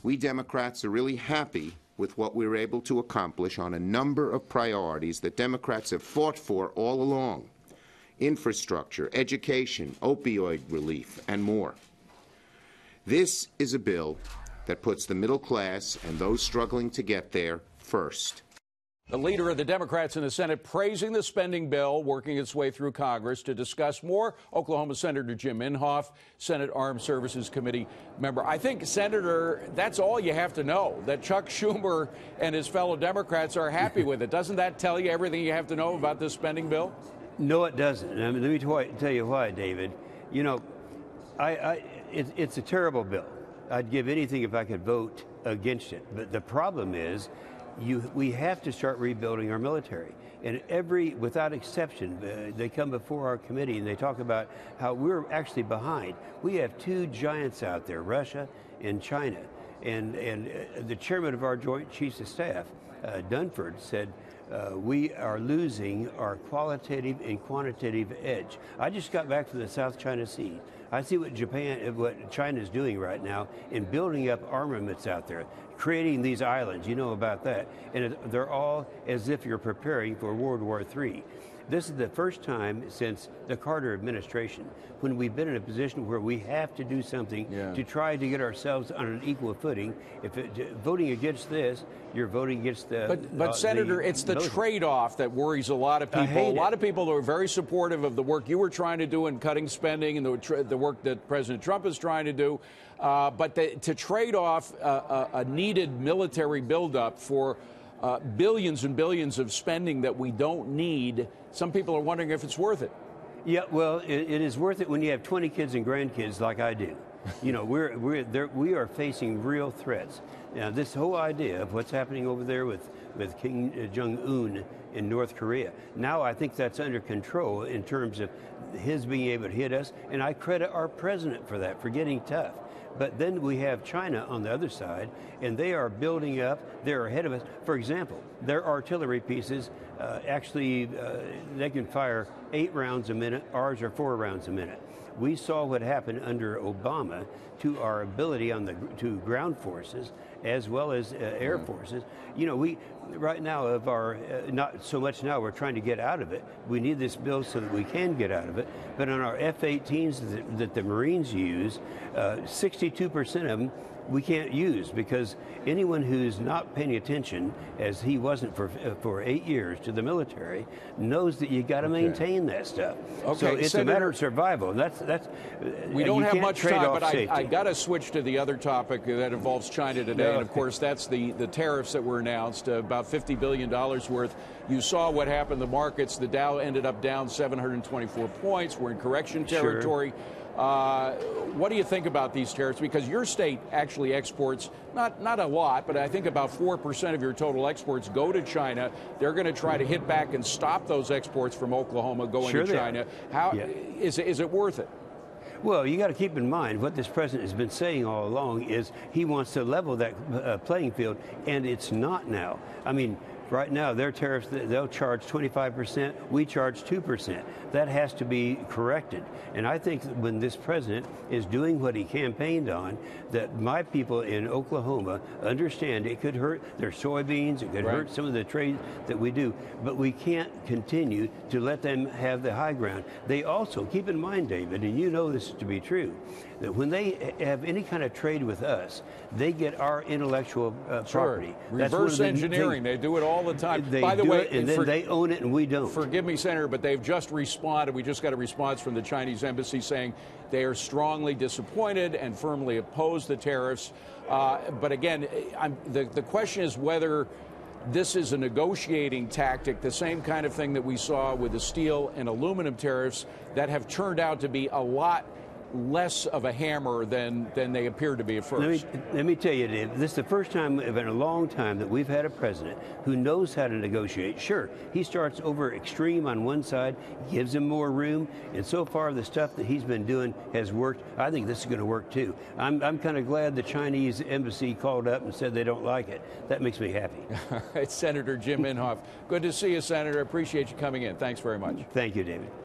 We Democrats are really happy with what we were able to accomplish on a number of priorities that Democrats have fought for all along: infrastructure, education, opioid relief, and more. This is a bill that puts the middle class and those struggling to get there first. The leader of the Democrats in the Senate praising the spending bill working its way through Congress. To discuss more, Oklahoma Senator Jim Inhofe, Senate Armed Services Committee member. I think, Senator, that's all you have to know, that Chuck Schumer and his fellow Democrats are happy with it. Doesn't that tell you everything you have to know about this spending bill? No, it doesn't. I mean, let me tell you why, David. You know, it's a terrible bill. I'd give anything if I could vote against it. But the problem is, we have to start rebuilding our military. And without exception, they come before our committee and they talk about how we're actually behind. We have two giants out there, Russia and China. And the chairman of our Joint Chiefs of Staff, Dunford, said, we are losing our qualitative and quantitative edge. I just got back from the South China Sea. I see what China is doing right now in building up armaments out there, creating these islands. You know about that. And they're all as if you're preparing for World War III. This is the first time since the Carter administration when we've been in a position where we have to do something to try to get ourselves on an equal footing. Voting against this, you're voting against the... But Senator, it's the trade-off that worries a lot of people. A lot of people are very supportive of the work you were trying to do in cutting spending and the work that President Trump is trying to do. But to trade off a needed military buildup for billions and billions of spending that we don't need, some people are wondering if it's worth it. Yeah, well, it is worth it when you have 20 kids and grandkids like I do. You know, we are facing real threats. Now, this whole idea of what's happening over there with Kim Jong-un in North Korea, now I think that's under control in terms of his being able to hit us, and I credit our president for that, for getting tough. But then we have China on the other side, and they are building up. They're ahead of us. For example, their artillery pieces, they can fire 8 rounds a minute. Ours are 4 rounds a minute. We saw what happened under Obama to our ability to ground forces as well as air forces. You know, right now of our, not so much now, we're trying to get out of it. We need this bill so that we can get out of it. But on our F-18s that the Marines use, 62% of them we can't use, because anyone who's not paying attention, as he wasn't for 8 years, to the military, knows that you got to maintain that stuff. Okay, so it's Senator, a matter of survival. That's we don't have much time, but I got to switch to the other topic that involves China today, and of course that's the tariffs that were announced, about $50 billion worth. You saw what happened in the markets. The Dow ended up down 724 points. We're in correction territory. Sure. What do you think about these tariffs? Because your state actually exports, not a lot, but I think about 4% of your total exports go to China. They're going to try to hit back and stop those exports from Oklahoma going to China. How is it worth it? Well, you got to keep in mind what this president has been saying all along is he wants to level that playing field, and it's not now. I mean, right now, their tariffs, they'll charge 25%, we charge 2%. That has to be corrected. And I think that when this president is doing what he campaigned on, that my people in Oklahoma understand it could hurt their soybeans, it could hurt some of the trade that we do, but we can't continue to let them have the high ground. They also, keep in mind, David, and you know this to be true, that when they have any kind of trade with us, they get our intellectual property. Reverse engineering, they do it all the time. By the way, and then they own it and we don't. Forgive me, Senator, but they've just responded. We just got a response from the Chinese embassy saying they are strongly disappointed and firmly oppose the tariffs. But again, the question is whether this is a negotiating tactic, the same kind of thing that we saw with the steel and aluminum tariffs that have turned out to be a lot less of a hammer than they appeared to be at first. Let me tell you, Dave, this is the first time in a long time that we've had a president who knows how to negotiate. Sure, he starts over extreme on one side, gives him more room, and so far the stuff that he's been doing has worked. I think this is going to work too. I'm kind of glad the Chinese embassy called up and said they don't like it. That makes me happy. All right, Senator Jim Inhofe. Good to see you, Senator. Appreciate you coming in. Thanks very much. Thank you, David.